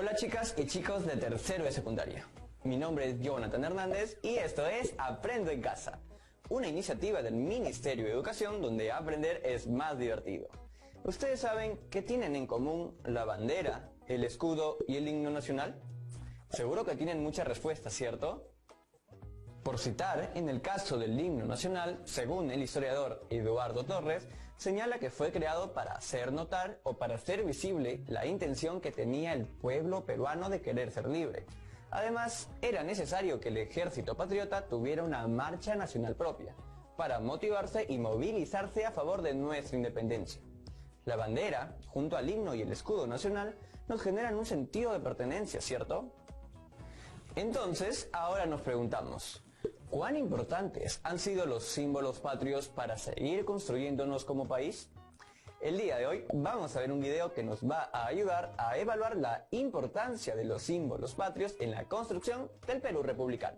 Hola chicas y chicos de tercero de secundaria. Mi nombre es Jonathan Hernández y esto es Aprendo en Casa, una iniciativa del Ministerio de Educación donde aprender es más divertido. ¿Ustedes saben qué tienen en común la bandera, el escudo y el himno nacional? Seguro que tienen muchas respuestas, ¿cierto? Por citar, en el caso del himno nacional, según el historiador Eduardo Torres, señala que fue creado para hacer notar o para hacer visible la intención que tenía el pueblo peruano de querer ser libre. Además, era necesario que el ejército patriota tuviera una marcha nacional propia, para motivarse y movilizarse a favor de nuestra independencia. La bandera, junto al himno y el escudo nacional, nos generan un sentido de pertenencia, ¿cierto? Entonces, ahora nos preguntamos, ¿cuán importantes han sido los símbolos patrios para seguir construyéndonos como país? El día de hoy vamos a ver un video que nos va a ayudar a evaluar la importancia de los símbolos patrios en la construcción del Perú republicano.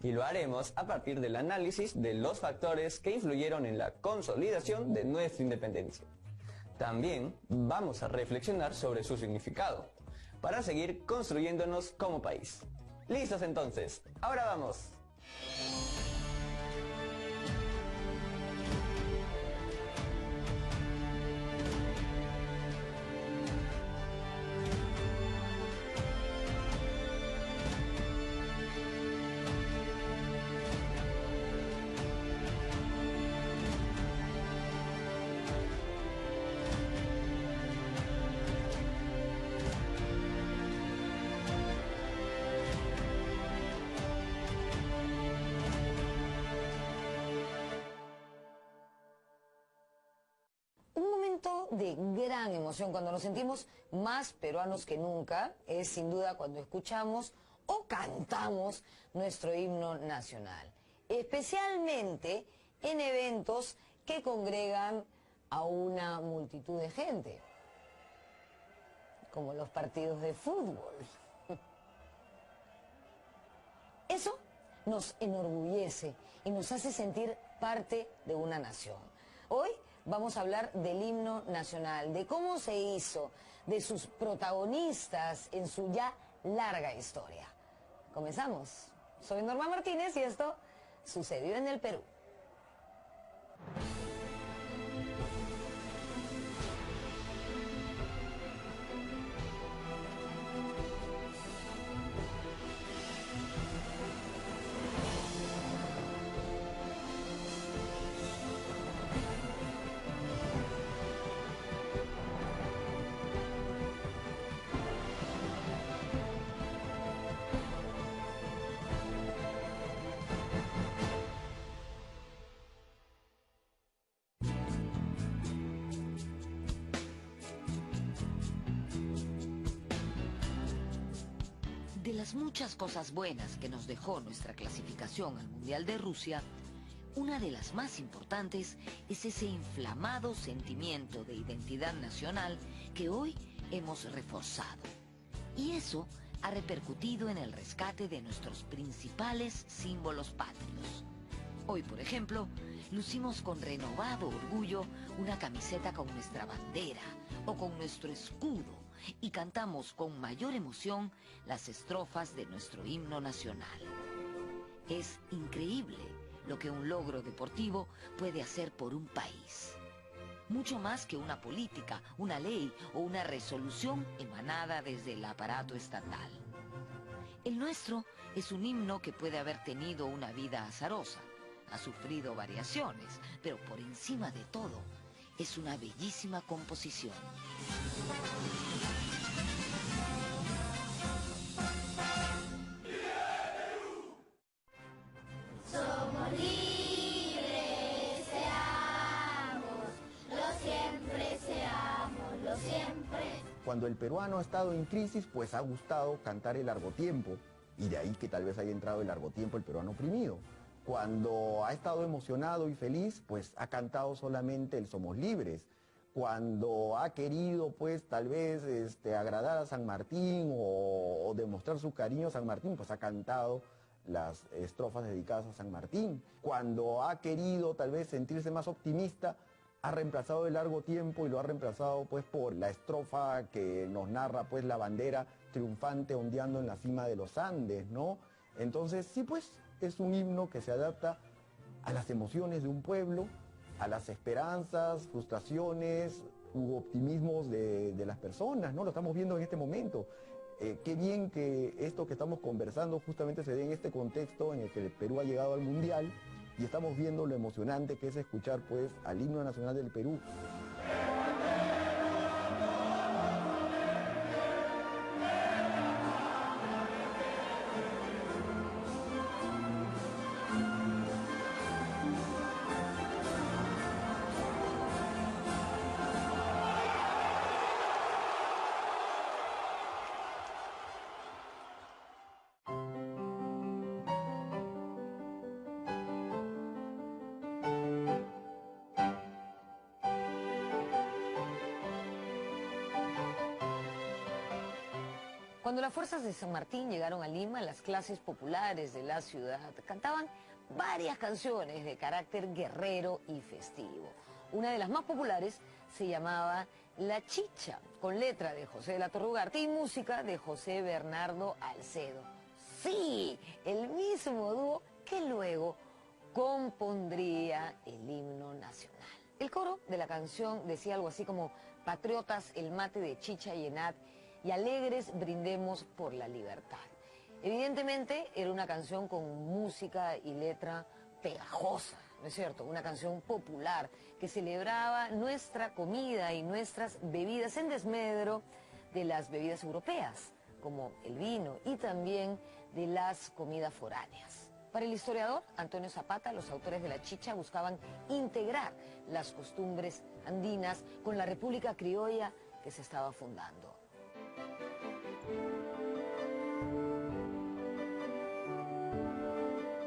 Y lo haremos a partir del análisis de los factores que influyeron en la consolidación de nuestra independencia. También vamos a reflexionar sobre su significado, para seguir construyéndonos como país. ¿Listos entonces? ¡Ahora vamos! De gran emoción, cuando nos sentimos más peruanos que nunca, es sin duda cuando escuchamos o cantamos nuestro himno nacional, especialmente en eventos que congregan a una multitud de gente, como los partidos de fútbol. Eso nos enorgullece y nos hace sentir parte de una nación. Hoy vamos a hablar del himno nacional, de cómo se hizo, de sus protagonistas en su ya larga historia. Comenzamos. Soy Norma Martínez y esto sucedió en el Perú. De las muchas cosas buenas que nos dejó nuestra clasificación al Mundial de Rusia, una de las más importantes es ese inflamado sentimiento de identidad nacional que hoy hemos reforzado. Y eso ha repercutido en el rescate de nuestros principales símbolos patrios. Hoy, por ejemplo, lucimos con renovado orgullo una camiseta con nuestra bandera o con nuestro escudo, y cantamos con mayor emoción las estrofas de nuestro himno nacional. Es increíble lo que un logro deportivo puede hacer por un país. Mucho más que una política, una ley o una resolución emanada desde el aparato estatal. El nuestro es un himno que puede haber tenido una vida azarosa, ha sufrido variaciones, pero por encima de todo, es una bellísima composición. Somos libres, seámoslo siempre. Cuando el peruano ha estado en crisis, pues ha gustado cantar el largotiempo, y de ahí que tal vez haya entrado el largotiempo el peruano oprimido. Cuando ha estado emocionado y feliz, pues ha cantado solamente el Somos Libres. Cuando ha querido, pues tal vez agradar a San Martín o demostrar su cariño a San Martín, pues ha cantado las estrofas dedicadas a San Martín. Cuando ha querido tal vez sentirse más optimista, ha reemplazado el largo tiempo y lo ha reemplazado pues por la estrofa que nos narra pues la bandera triunfante ondeando en la cima de los Andes, ¿no? Entonces sí pues es un himno que se adapta a las emociones de un pueblo, a las esperanzas, frustraciones u optimismos de las personas, ¿no? Lo estamos viendo en este momento. Qué bien que esto que estamos conversando justamente se dé en este contexto en el que el Perú ha llegado al Mundial y estamos viendo lo emocionante que es escuchar pues al himno nacional del Perú. Cuando las fuerzas de San Martín llegaron a Lima, las clases populares de la ciudad cantaban varias canciones de carácter guerrero y festivo. Una de las más populares se llamaba La Chicha, con letra de José de la Torre Ugarte y música de José Bernardo Alcedo. Sí, el mismo dúo que luego compondría el himno nacional. El coro de la canción decía algo así como: patriotas, el mate de chicha y enat, y alegres brindemos por la libertad. Evidentemente era una canción con música y letra pegajosa, ¿no es cierto? Una canción popular que celebraba nuestra comida y nuestras bebidas en desmedro de las bebidas europeas, como el vino, y también de las comidas foráneas. Para el historiador Antonio Zapata, los autores de La Chicha buscaban integrar las costumbres andinas con la República Criolla que se estaba fundando.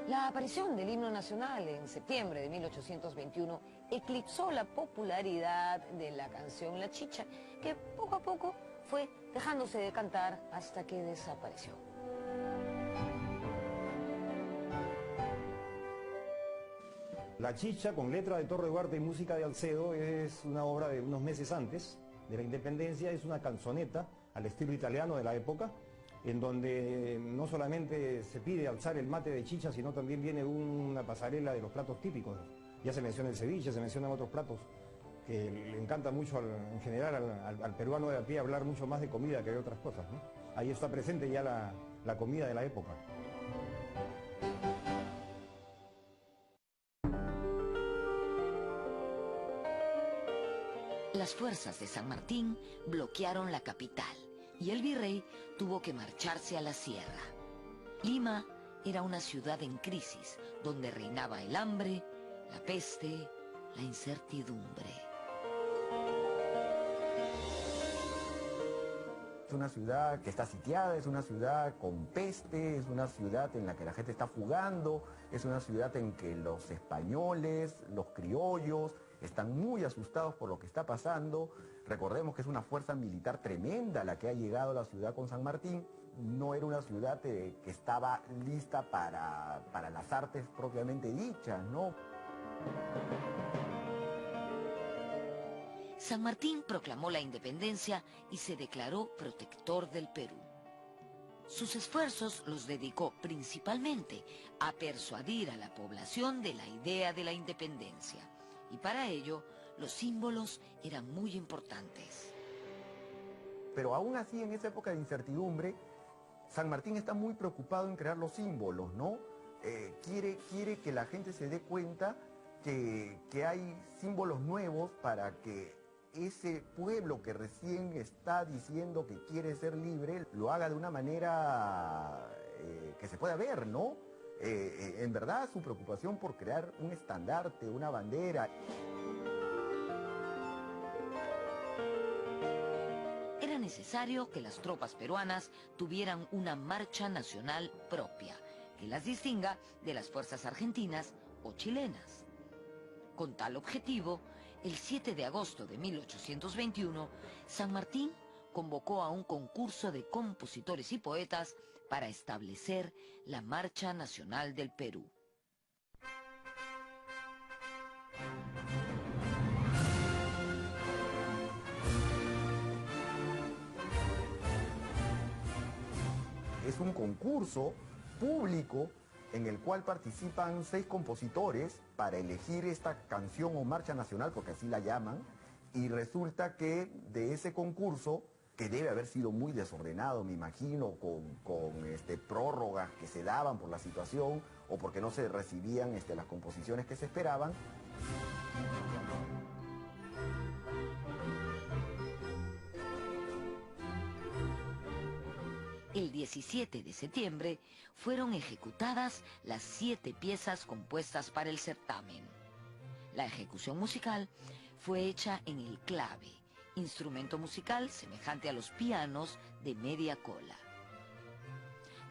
La aparición del himno nacional en septiembre de 1821 eclipsó la popularidad de la canción La Chicha, que poco a poco fue dejándose de cantar hasta que desapareció. La Chicha, con letra de Torre Ugarte y música de Alcedo, es una obra de unos meses antes de la independencia. Es una canzoneta al estilo italiano de la época, en donde no solamente se pide alzar el mate de chicha, sino también viene una pasarela de los platos típicos. Ya se menciona el ceviche, se mencionan otros platos que le encanta mucho en general al peruano de a pie hablar mucho más de comida que de otras cosas, ¿no? Ahí está presente ya la comida de la época. Las fuerzas de San Martín bloquearon la capital y el virrey tuvo que marcharse a la sierra. Lima era una ciudad en crisis, donde reinaba el hambre, la peste, la incertidumbre. Es una ciudad que está sitiada, es una ciudad con peste, es una ciudad en la que la gente está fugando, es una ciudad en que los españoles, los criollos, están muy asustados por lo que está pasando. Recordemos que es una fuerza militar tremenda la que ha llegado a la ciudad con San Martín. No era una ciudad que estaba lista para las artes propiamente dichas, ¿no? San Martín proclamó la independencia y se declaró protector del Perú. Sus esfuerzos los dedicó principalmente a persuadir a la población de la idea de la independencia. Y para ello, los símbolos eran muy importantes. Pero aún así, en esa época de incertidumbre, San Martín está muy preocupado en crear los símbolos, ¿no? Quiere que la gente se dé cuenta que hay símbolos nuevos para que ese pueblo que recién está diciendo que quiere ser libre, lo haga de una manera que se pueda ver, ¿no? En verdad, su preocupación por crear un estandarte, una bandera. Era necesario que las tropas peruanas tuvieran una marcha nacional propia, que las distinga de las fuerzas argentinas o chilenas. Con tal objetivo, el 7 de agosto de 1821, San Martín convocó a un concurso de compositores y poetas para establecer la Marcha Nacional del Perú. Es un concurso público en el cual participan 6 compositores para elegir esta canción o marcha nacional, porque así la llaman, y resulta que de ese concurso, que debe haber sido muy desordenado, me imagino, con prórrogas que se daban por la situación o porque no se recibían las composiciones que se esperaban. El 17 de septiembre fueron ejecutadas las 7 piezas compuestas para el certamen. La ejecución musical fue hecha en el clave, instrumento musical semejante a los pianos de media cola.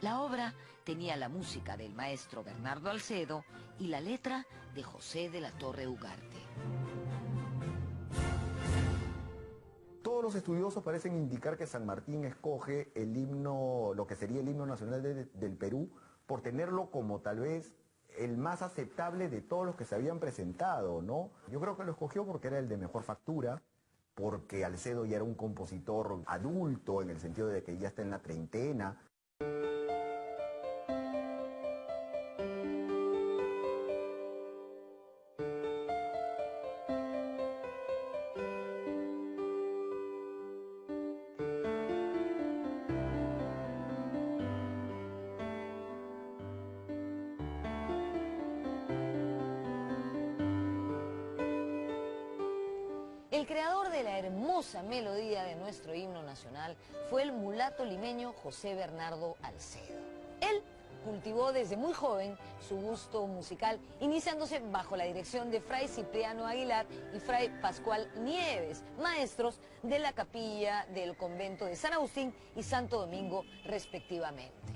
La obra tenía la música del maestro Bernardo Alcedo y la letra de José de la Torre Ugarte. Todos los estudiosos parecen indicar que San Martín escoge el himno, lo que sería el himno nacional del Perú, por tenerlo como tal vez el más aceptable de todos los que se habían presentado, ¿no? Yo creo que lo escogió porque era el de mejor factura, porque Alcedo ya era un compositor adulto, en el sentido de que ya está en la treintena. El creador de la hermosa melodía de nuestro himno nacional fue el mulato limeño José Bernardo Alcedo. Él cultivó desde muy joven su gusto musical, iniciándose bajo la dirección de Fray Cipriano Aguilar y Fray Pascual Nieves, maestros de la capilla del convento de San Agustín y Santo Domingo, respectivamente.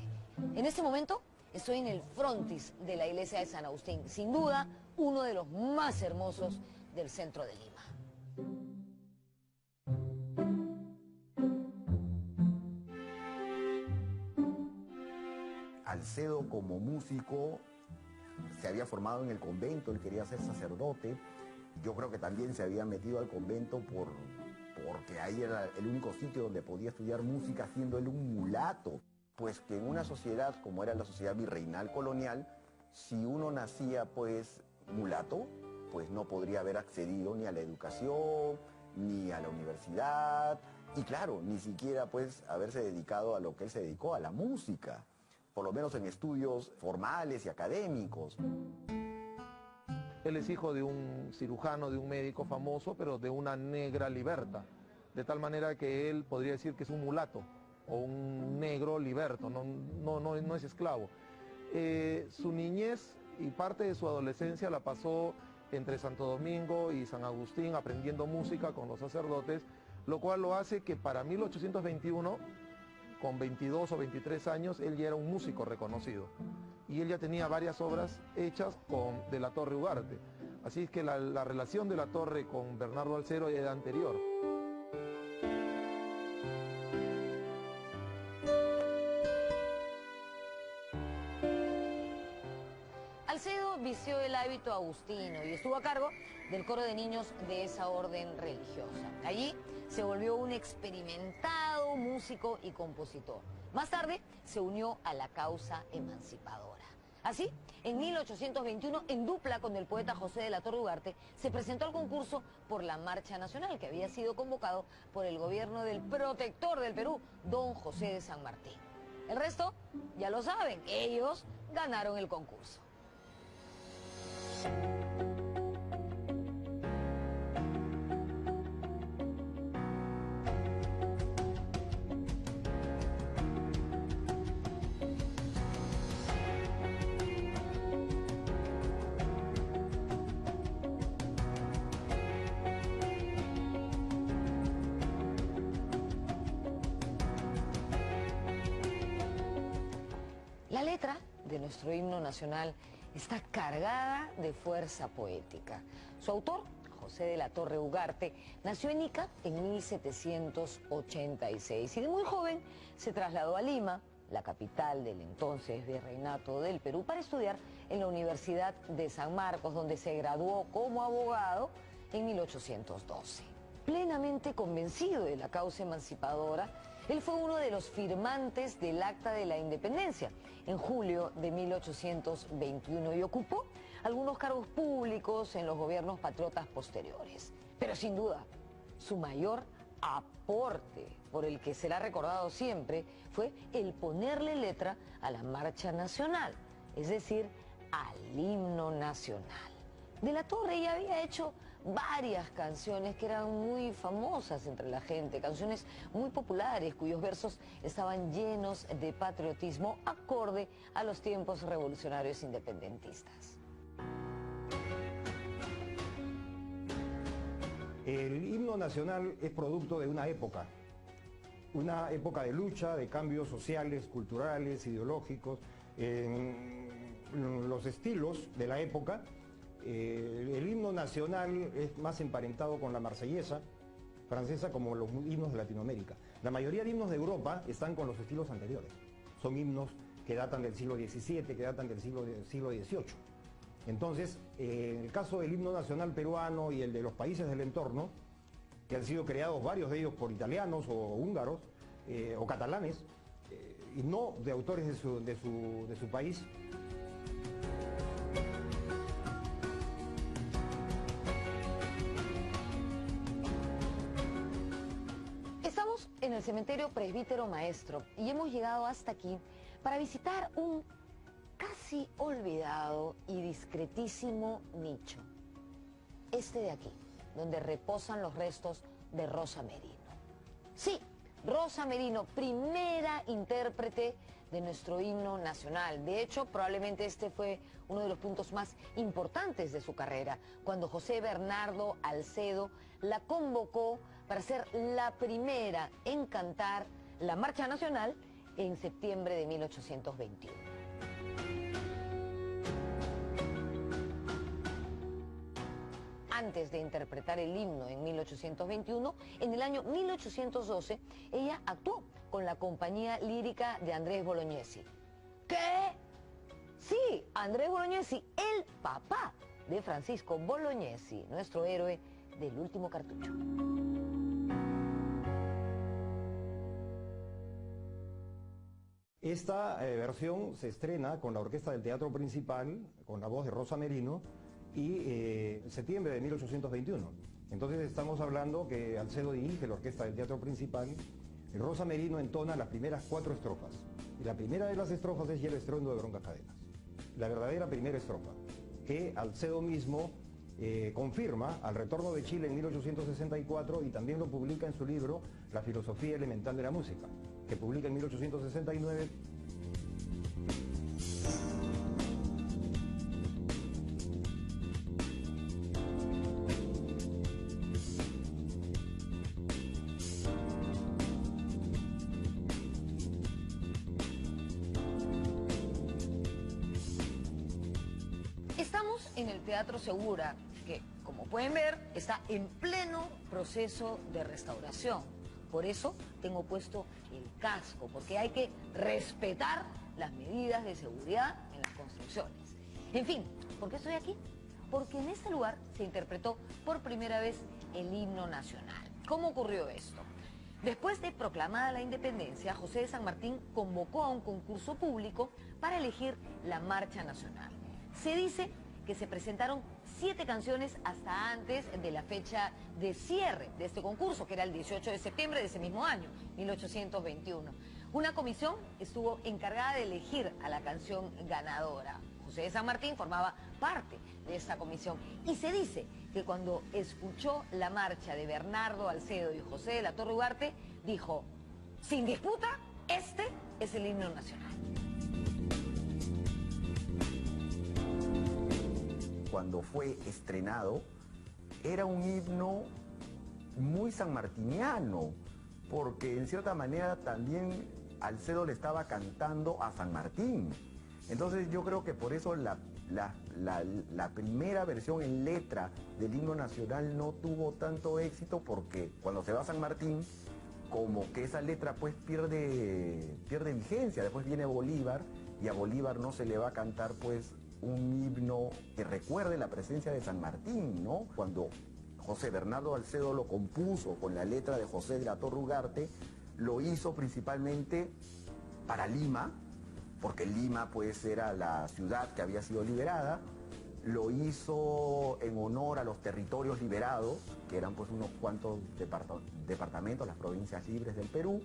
En este momento estoy en el frontis de la iglesia de San Agustín, sin duda uno de los más hermosos del centro de Lima. Alcedo como músico se había formado en el convento, él quería ser sacerdote. Yo creo que también se había metido al convento porque ahí era el único sitio donde podía estudiar música, siendo él un mulato. Pues que en una sociedad como era la sociedad virreinal colonial, si uno nacía pues mulato, pues no podría haber accedido ni a la educación, ni a la universidad, y claro, ni siquiera pues haberse dedicado a lo que él se dedicó, a la música, por lo menos en estudios formales y académicos. Él es hijo de un cirujano, de un médico famoso, pero de una negra liberta, de tal manera que él podría decir que es un mulato, o un negro liberto, no es esclavo. Su niñez y parte de su adolescencia la pasó entre Santo Domingo y San Agustín aprendiendo música con los sacerdotes, lo cual lo hace que para 1821, con 22 o 23 años, él ya era un músico reconocido. Y él ya tenía varias obras hechas con de la Torre Ugarte. Así es que la relación de la Torre con Bernardo Alcedo era anterior. Alcedo vistió el hábito agustino y estuvo a cargo del coro de niños de esa orden religiosa. Allí se volvió un experimentado músico y compositor. Más tarde se unió a la causa emancipadora. Así, en 1821, en dupla con el poeta José de la Torre Ugarte, se presentó al concurso por la Marcha Nacional, que había sido convocado por el gobierno del protector del Perú, don José de San Martín. El resto, ya lo saben, ellos ganaron el concurso. La letra de nuestro himno nacional está cargada de fuerza poética. Su autor, José de la Torre Ugarte, nació en Ica en 1786 y de muy joven se trasladó a Lima, la capital del entonces virreinato del Perú, para estudiar en la Universidad de San Marcos, donde se graduó como abogado en 1812. Plenamente convencido de la causa emancipadora, él fue uno de los firmantes del Acta de la Independencia en julio de 1821 y ocupó algunos cargos públicos en los gobiernos patriotas posteriores. Pero sin duda, su mayor aporte, por el que será recordado siempre, fue el ponerle letra a la Marcha Nacional, es decir, al himno nacional. De la Torre ya había hecho varias canciones que eran muy famosas entre la gente, canciones muy populares cuyos versos estaban llenos de patriotismo acorde a los tiempos revolucionarios independentistas. El himno nacional es producto de una época de lucha, de cambios sociales, culturales, ideológicos, en los estilos de la época. El himno nacional es más emparentado con la marsellesa francesa como los himnos de Latinoamérica. La mayoría de himnos de Europa están con los estilos anteriores. Son himnos que datan del siglo XVII, que datan del siglo XVIII. Entonces, en el caso del himno nacional peruano y el de los países del entorno, que han sido creados varios de ellos por italianos o húngaros o catalanes, y no de autores de su país. Estamos en el cementerio Presbítero Maestro y hemos llegado hasta aquí para visitar un casi olvidado y discretísimo nicho. Este de aquí, donde reposan los restos de Rosa Merino. Sí, Rosa Merino, primera intérprete de nuestro himno nacional. De hecho, probablemente este fue uno de los puntos más importantes de su carrera, cuando José Bernardo Alcedo la convocó para ser la primera en cantar la Marcha Nacional en septiembre de 1821. Antes de interpretar el himno en 1821, en el año 1812, ella actuó con la compañía lírica de Andrés Bolognesi. ¿Qué? Sí, Andrés Bolognesi, el papá de Francisco Bolognesi, nuestro héroe del último cartucho. Esta versión se estrena con la orquesta del Teatro Principal, con la voz de Rosa Merino, y en septiembre de 1821. Entonces estamos hablando que Alcedo dirige la orquesta del Teatro Principal, y Rosa Merino entona las primeras 4 estrofas. Y la primera de las estrofas es "Y el estruendo de Broncas Cadenas". La verdadera primera estrofa, que Alcedo mismo confirma al retorno de Chile en 1864 y también lo publica en su libro La filosofía elemental de la música, que publica en 1869. Estamos en el Teatro Segura, que, como pueden ver, está en pleno proceso de restauración. Por eso tengo puesto el casco, porque hay que respetar las medidas de seguridad en las construcciones. En fin, ¿por qué estoy aquí? Porque en este lugar se interpretó por primera vez el himno nacional. ¿Cómo ocurrió esto? Después de proclamada la independencia, José de San Martín convocó a un concurso público para elegir la Marcha Nacional. Se dice que se presentaron 7 canciones hasta antes de la fecha de cierre de este concurso, que era el 18 de septiembre de ese mismo año, 1821. Una comisión estuvo encargada de elegir a la canción ganadora. José de San Martín formaba parte de esta comisión y se dice que cuando escuchó la marcha de Bernardo Alcedo y José de la Torre Ugarte, dijo: sin disputa, este es el himno nacional. Cuando fue estrenado, era un himno muy sanmartiniano, porque en cierta manera también Alcedo le estaba cantando a San Martín. Entonces yo creo que por eso la primera versión en letra del himno nacional no tuvo tanto éxito, porque cuando se va a San Martín, como que esa letra pues pierde vigencia. Después viene Bolívar y a Bolívar no se le va a cantar pues un himno que recuerde la presencia de San Martín, ¿no? Cuando José Bernardo Alcedo lo compuso con la letra de José de la Torre Ugarte, lo hizo principalmente para Lima, porque Lima pues era la ciudad que había sido liberada, lo hizo en honor a los territorios liberados, que eran pues unos cuantos departamentos, las provincias libres del Perú,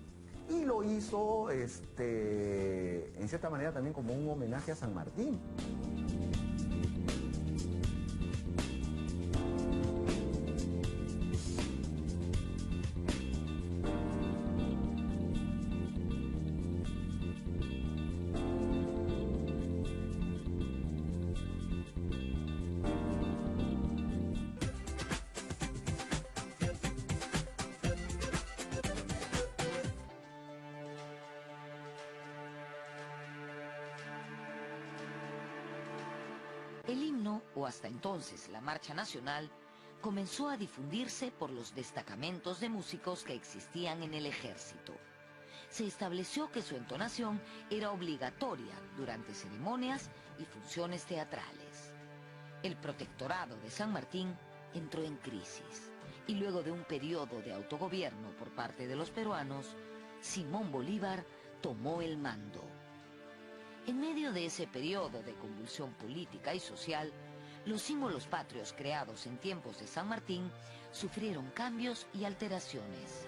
y lo hizo en cierta manera también como un homenaje a San Martín. El himno, o hasta entonces la marcha nacional, comenzó a difundirse por los destacamentos de músicos que existían en el ejército. Se estableció que su entonación era obligatoria durante ceremonias y funciones teatrales. El protectorado de San Martín entró en crisis y luego de un periodo de autogobierno por parte de los peruanos, Simón Bolívar tomó el mando. En medio de ese periodo de convulsión política y social, los símbolos patrios creados en tiempos de San Martín sufrieron cambios y alteraciones.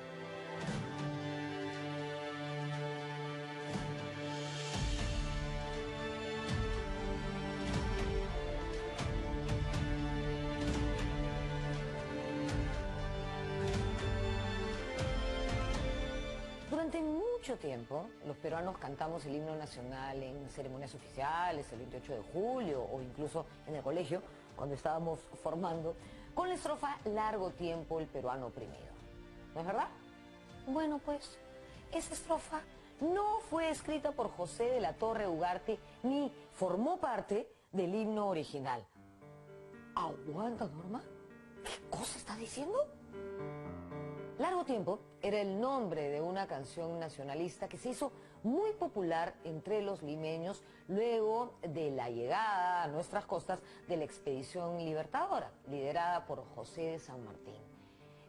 Durante mucho tiempo, los peruanos cantamos el himno nacional en ceremonias oficiales, el 28 de julio o incluso en el colegio, cuando estábamos formando, con la estrofa "Largo tiempo el peruano oprimido". ¿No es verdad? Bueno, pues, esa estrofa no fue escrita por José de la Torre Ugarte ni formó parte del himno original. ¿Aguanta, Norma? ¿Qué cosa está diciendo? Largo tiempo era el nombre de una canción nacionalista que se hizo muy popular entre los limeños luego de la llegada a nuestras costas de la expedición libertadora, liderada por José de San Martín.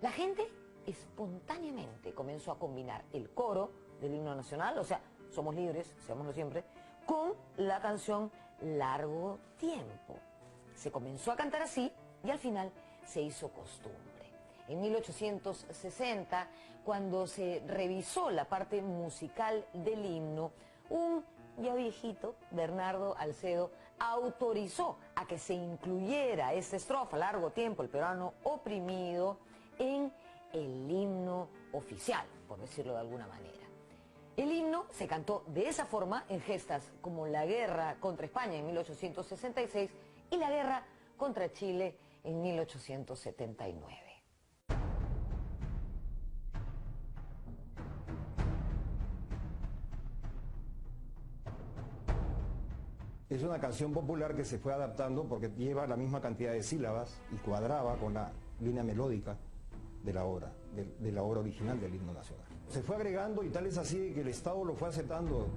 La gente espontáneamente comenzó a combinar el coro del himno nacional, o sea, somos libres, seámoslo siempre, con la canción Largo Tiempo. Se comenzó a cantar así y al final se hizo costumbre. En 1860, cuando se revisó la parte musical del himno, un ya viejito, Bernardo Alcedo, autorizó a que se incluyera esta estrofa, "Largo tiempo el peruano oprimido", en el himno oficial, por decirlo de alguna manera. El himno se cantó de esa forma en gestas como la guerra contra España en 1866 y la guerra contra Chile en 1879. Es una canción popular que se fue adaptando porque lleva la misma cantidad de sílabas y cuadraba con la línea melódica de la obra, de la obra original del himno nacional. Se fue agregando y tal es así que el Estado lo fue aceptando.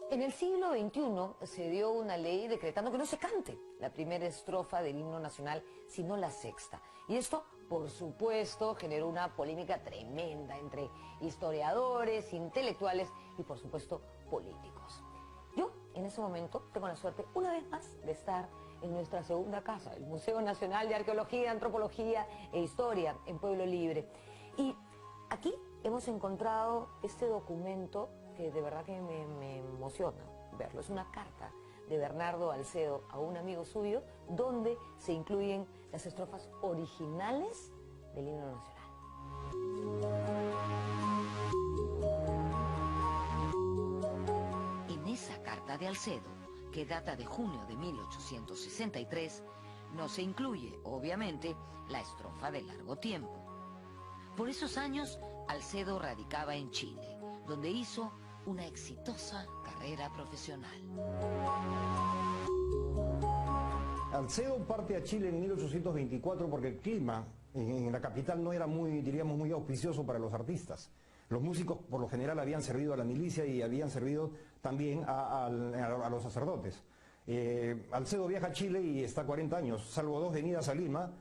En el siglo XXI se dio una ley decretando que no se cante la primera estrofa del himno nacional, sino la sexta. Y esto, por supuesto, generó una polémica tremenda entre historiadores, intelectuales y, por supuesto, políticos. Yo, en ese momento, tengo la suerte, una vez más, de estar en nuestra segunda casa, el Museo Nacional de Arqueología, Antropología e Historia en Pueblo Libre. Y aquí hemos encontrado este documento que de verdad que me emociona verlo. Es una carta de Bernardo Alcedo a un amigo suyo donde se incluyen las estrofas originales del himno nacional. En esa carta de Alcedo, que data de junio de 1863, no se incluye, obviamente, la estrofa de Largo Tiempo. Por esos años, Alcedo radicaba en Chile, donde hizo una exitosa carrera profesional. Alcedo parte a Chile en 1824 porque el clima en la capital no era muy, diríamos, muy auspicioso para los artistas. Los músicos por lo general habían servido a la milicia y habían servido también a los sacerdotes. Alcedo viaja a Chile y está 40 años, salvo 2 venidas a Lima.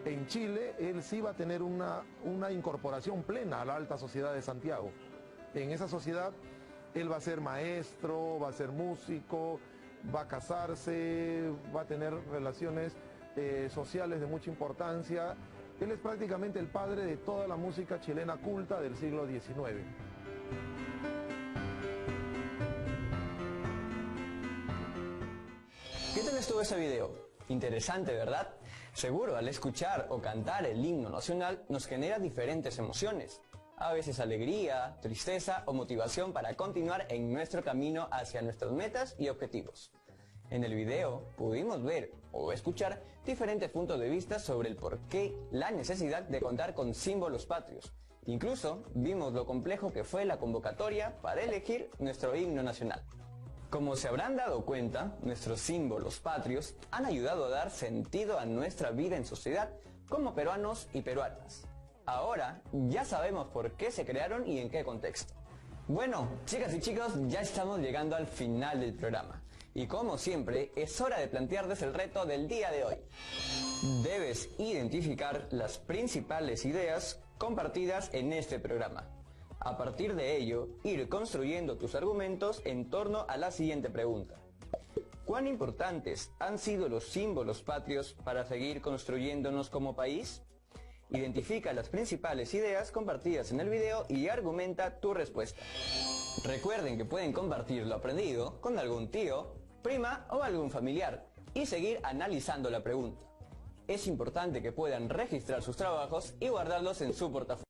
En Chile él sí va a tener una incorporación plena a la alta sociedad de Santiago. En esa sociedad él va a ser maestro, va a ser músico, va a casarse, va a tener relaciones sociales de mucha importancia. Él es prácticamente el padre de toda la música chilena culta del siglo XIX. ¿Qué tal estuvo ese video? Interesante, ¿verdad? Seguro al escuchar o cantar el himno nacional nos genera diferentes emociones. A veces alegría, tristeza o motivación para continuar en nuestro camino hacia nuestras metas y objetivos. En el video pudimos ver o escuchar diferentes puntos de vista sobre el porqué, la necesidad de contar con símbolos patrios. Incluso vimos lo complejo que fue la convocatoria para elegir nuestro himno nacional. Como se habrán dado cuenta, nuestros símbolos patrios han ayudado a dar sentido a nuestra vida en sociedad como peruanos y peruanas. Ahora ya sabemos por qué se crearon y en qué contexto. Bueno, chicas y chicos, ya estamos llegando al final del programa. Y como siempre, es hora de plantearles el reto del día de hoy. Debes identificar las principales ideas compartidas en este programa. A partir de ello, ir construyendo tus argumentos en torno a la siguiente pregunta. ¿Cuán importantes han sido los símbolos patrios para seguir construyéndonos como país? Identifica las principales ideas compartidas en el video y argumenta tu respuesta. Recuerden que pueden compartir lo aprendido con algún tío, prima o algún familiar y seguir analizando la pregunta. Es importante que puedan registrar sus trabajos y guardarlos en su portafolio.